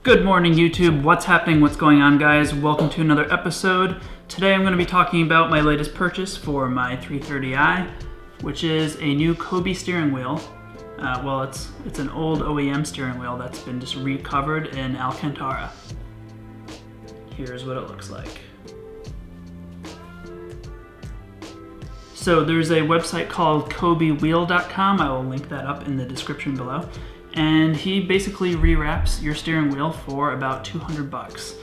Good morning, YouTube. What's happening? What's going on, guys? Welcome to another episode. Today I'm going to be talking about my latest purchase for my 330i, which is a new Kobe steering wheel. It's an old OEM steering wheel that's been just recovered in Alcantara. Here's what it looks like. So there's a website called kobewheel.com. I will link that up in the description below. And he basically rewraps your steering wheel for about 200 bucks.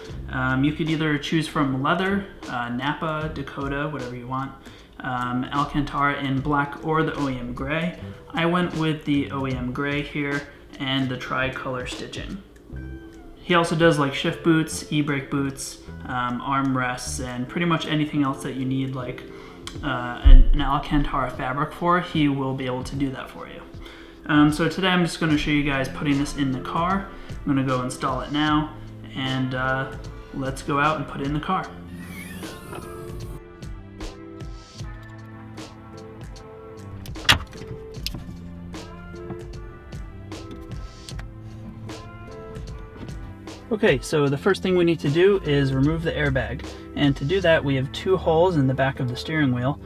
You could either choose from leather, Napa, Dakota, whatever you want, Alcantara in black or the OEM gray. I went with the OEM gray here and the tri-color stitching. He also does like shift boots, e-brake boots, armrests, and pretty much anything else that you need like an Alcantara fabric for, he will be able to do that for you. So today I'm just going to show you guys putting this in the car. I'm going to go install it now, and let's go out and put it in the car. Okay, so the first thing we need to do is remove the airbag. And to do that, we have two holes in the back of the steering wheel.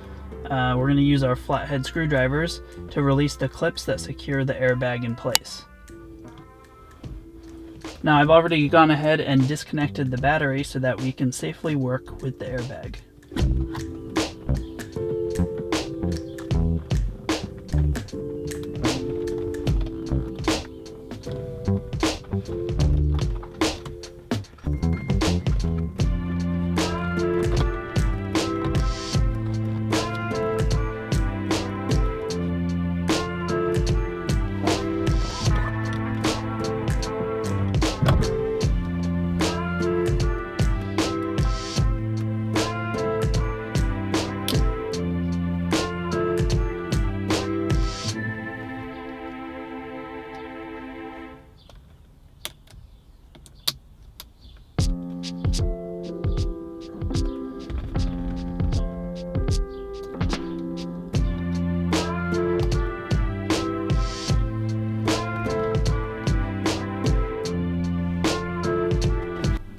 We're going to use our flathead screwdrivers to release the clips that secure the airbag in place. Now I've already gone ahead and disconnected the battery so that we can safely work with the airbag.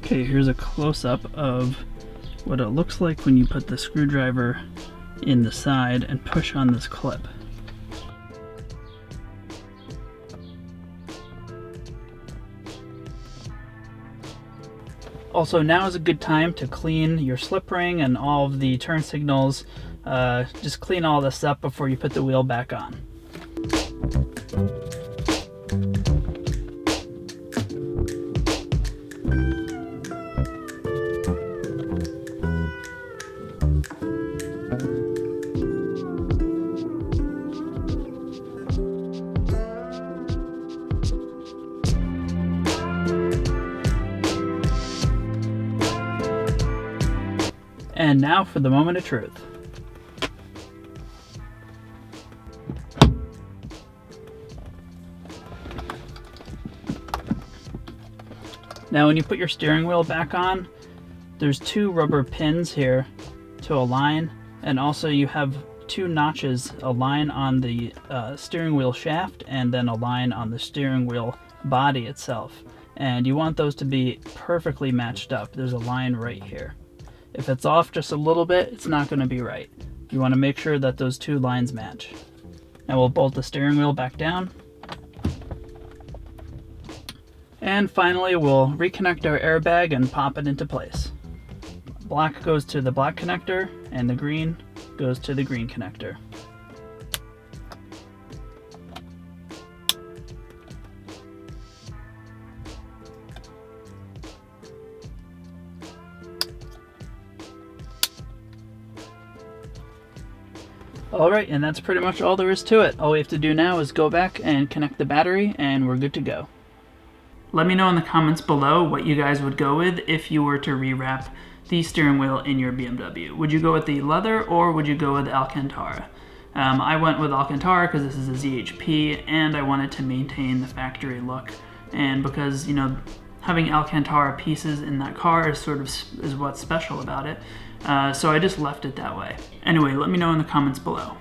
Okay, here's a close-up of what it looks like when you put the screwdriver in the side and push on this clip. Also, now is a good time to clean your slip ring and all of the turn signals. Just clean all this up before you put the wheel back on. And now for the moment of truth. Now when you put your steering wheel back on, there's two rubber pins here to align, and also you have two notches, a line on the steering wheel shaft and then a line on the steering wheel body itself. And you want those to be perfectly matched up. There's a line right here. If it's off just a little bit, it's not going to be right. You want to make sure that those two lines match. Now we'll bolt the steering wheel back down. And finally, we'll reconnect our airbag and pop it into place. Black goes to the black connector, and the green goes to the green connector. Alright, and that's pretty much all there is to it. All we have to do now is go back and connect the battery, and we're good to go. Let me know in the comments below what you guys would go with if you were to rewrap the steering wheel in your BMW. Would you go with the leather, or would you go with Alcantara? I went with Alcantara because this is a ZHP, and I wanted to maintain the factory look. And because, you know, having Alcantara pieces in that car is is what's special about it. So I just left it that way. Anyway, let me know in the comments below.